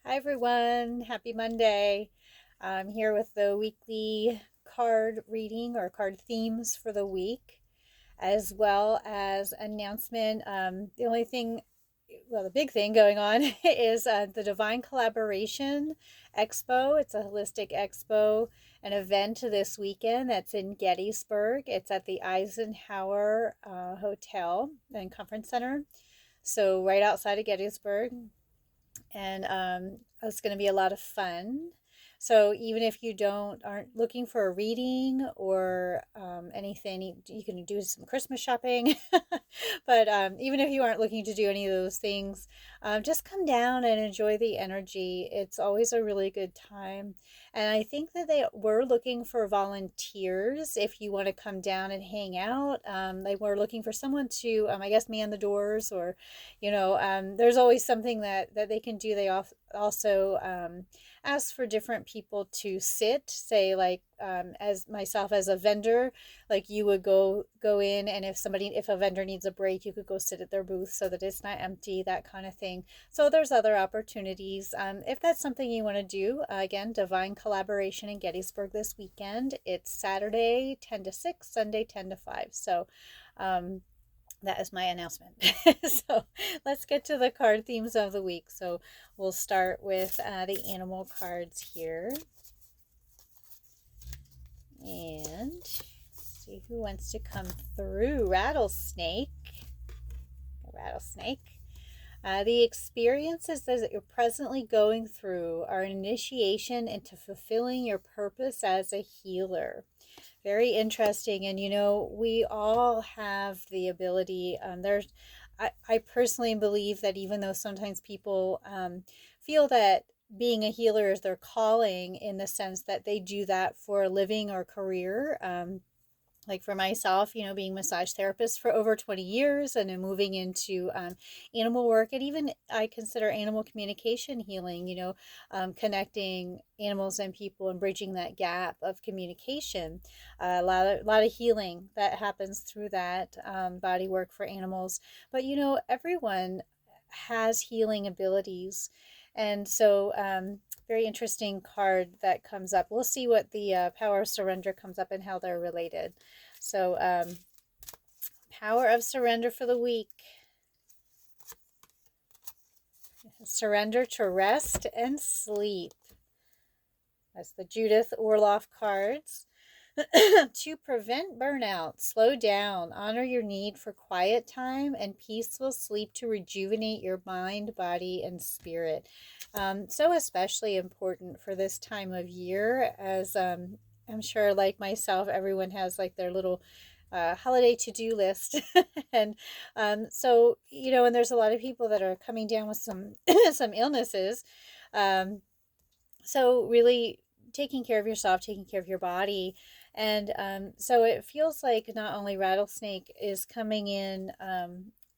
Hi everyone, happy Monday. I'm here with the weekly card reading or card themes for the week, as well as announcement. The only thing, well, the big thing going on is the Divine Collaboration Expo. It's a holistic expo, an event this weekend that's in Gettysburg. It's at the Eisenhower Hotel and Conference Center, so right outside of Gettysburg, and it's going to be a lot of fun. So even if you don't aren't looking for a reading or anything, you can do some Christmas shopping. But even if you aren't looking to do any of those things, just come down and enjoy the energy. It's always a really good time. And I think that they were looking for volunteers if you want to come down and hang out. They were looking for someone to, I guess, man the doors, or there's always something that they can do. They also ask for different people to sit, say, like, as myself as a vendor, like you would go in, and if a vendor needs a break, you could go sit at their booth so that it's not empty, that kind of thing. So there's other opportunities, if that's something you want to do. Again, Divine Collaboration in Gettysburg this weekend. It's Saturday 10 to 6, Sunday 10 to 5. So that is my announcement. So let's get to the card themes of the week. So we'll start with the animal cards here. And see who wants to come through. Rattlesnake. Rattlesnake. The experiences that you're presently going through are an initiation into fulfilling your purpose as a healer. Very interesting. And we all have the ability. I personally believe that even though sometimes people feel that being a healer is their calling, in the sense that they do that for a living or career. Like for myself, being massage therapist for over 20 years, and then moving into animal work, and even I consider animal communication healing, connecting animals and people and bridging that gap of communication. A lot of healing that happens through that body work for animals. But, everyone has healing abilities. And so, very interesting card that comes up. We'll see what the power of surrender comes up and how they're related. So, power of surrender for the week. Surrender to rest and sleep. That's the Judith Orloff cards. To prevent burnout, slow down, honor your need for quiet time and peaceful sleep to rejuvenate your mind, body, and spirit. So especially important for this time of year, as I'm sure, like myself, everyone has like their little holiday to-do list. And so, and there's a lot of people that are coming down with some some illnesses. So really taking care of yourself, taking care of your body. And so it feels like not only Rattlesnake is coming in,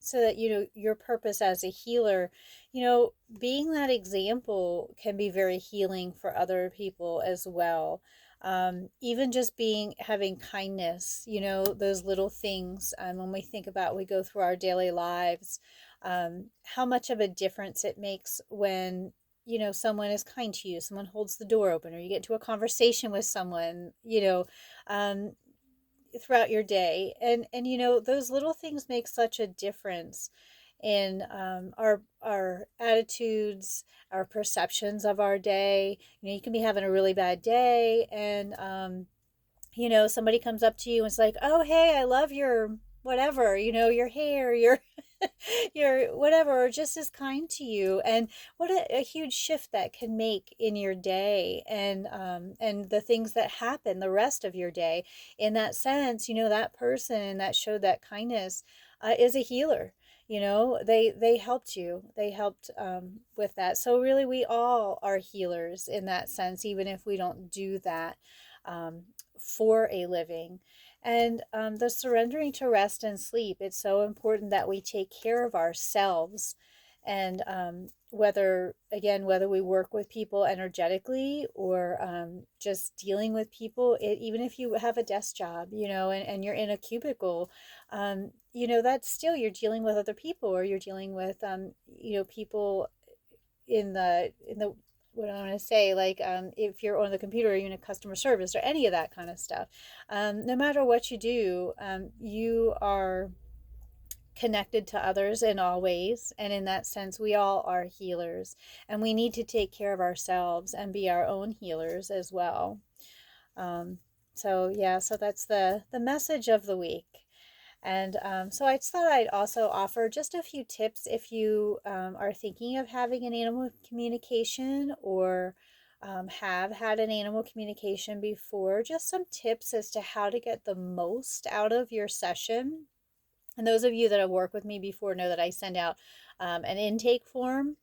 so that, your purpose as a healer, being that example can be very healing for other people as well. Even just having kindness, those little things, when we think about, we go through our daily lives, how much of a difference it makes when someone is kind to you, someone holds the door open, or you get into a conversation with someone, um, throughout your day. And those little things make such a difference in our attitudes, our perceptions of our day. You can be having a really bad day, and somebody comes up to you and it's like, oh, hey, I love your whatever, your hair, your your whatever, or just as kind to you. And what a huge shift that can make in your day, and the things that happen the rest of your day. In that sense, that person that showed that kindness is a healer. They helped you, they helped with that. So really, we all are healers in that sense, even if we don't do that um, for a living. And the surrendering to rest and sleep, it's so important that we take care of ourselves. And whether we work with people energetically, or just dealing with people, even if you have a desk job, and you're in a cubicle, that's still, you're dealing with other people, or you're dealing with, people in the what I want to say, like if you're on the computer or you're in a customer service or any of that kind of stuff, no matter what you do, you are connected to others in all ways. And in that sense, we all are healers, and we need to take care of ourselves and be our own healers as well. Um, so yeah, so that's the message of the week. And so I just thought I'd also offer just a few tips if you are thinking of having an animal communication, or have had an animal communication before, just some tips as to how to get the most out of your session. And those of you that have worked with me before know that I send out an intake form.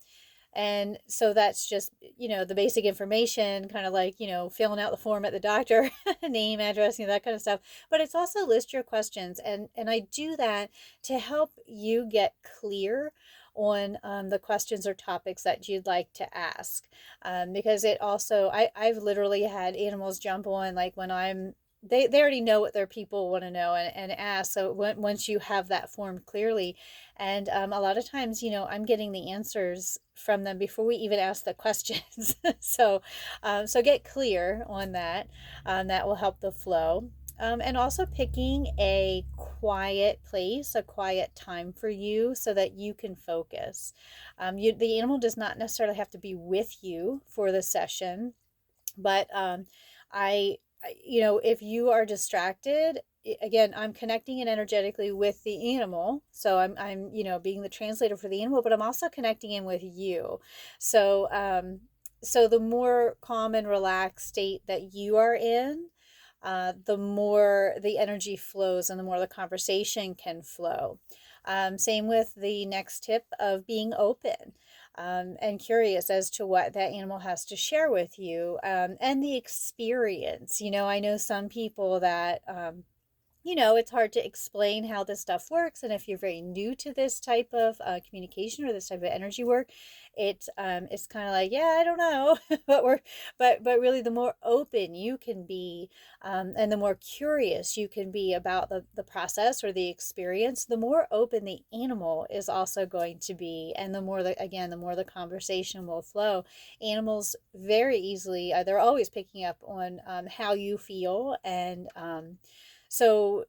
And so that's just, the basic information, kind of like, filling out the form at the doctor, name, address, that kind of stuff. But it's also list your questions. And I do that to help you get clear on the questions or topics that you'd like to ask. Because it also, I've literally had animals jump on, like when they already know what their people want to know and ask. So once you have that form clearly, and a lot of times, I'm getting the answers from them before we even ask the questions. So get clear on that. That will help the flow. And also picking a quiet place, a quiet time for you so that you can focus. The animal does not necessarily have to be with you for the session, but I, if you are distracted, again, I'm connecting it energetically with the animal. So I'm, being the translator for the animal, but I'm also connecting in with you. So the more calm and relaxed state that you are in, the more the energy flows and the more the conversation can flow. Same with the next tip of being open and curious as to what that animal has to share with you, and the experience. I know some people that it's hard to explain how this stuff works. And if you're very new to this type of communication or this type of energy work, it's kind of like, yeah, I don't know. but really, the more open you can be, and the more curious you can be about the process or the experience, the more open the animal is also going to be. And the more the conversation will flow. Animals very easily, they're always picking up on how you feel. And so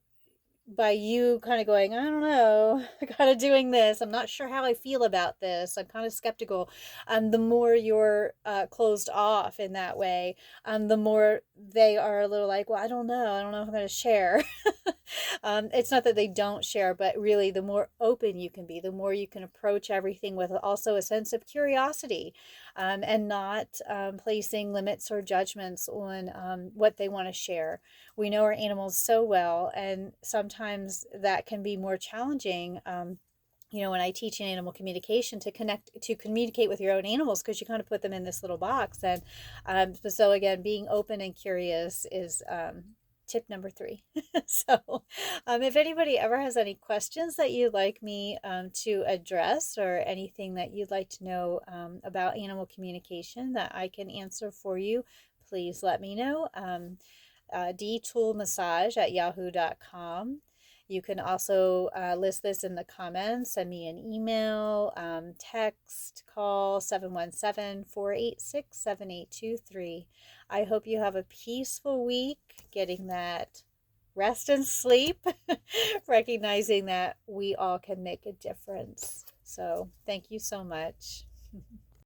by you kind of going, I don't know, kind of doing this, I'm not sure how I feel about this, I'm kind of skeptical, the more you're closed off in that way, the more they are a little like, well, I don't know if I'm going to share. It's not that they don't share, but really the more open you can be, the more you can approach everything with also a sense of curiosity, and not placing limits or judgments on what they want to share. We know our animals so well, and sometimes that can be more challenging. When I teach in animal communication, to communicate with your own animals, because you kind of put them in this little box. And so again, being open and curious is tip number 3. So if anybody ever has any questions that you'd like me to address, or anything that you'd like to know about animal communication that I can answer for you, please let me know. dtoolmassage@yahoo.com. You can also list this in the comments, send me an email, text, call 717-486-7823. I hope you have a peaceful week, getting that rest and sleep, recognizing that we all can make a difference. So thank you so much.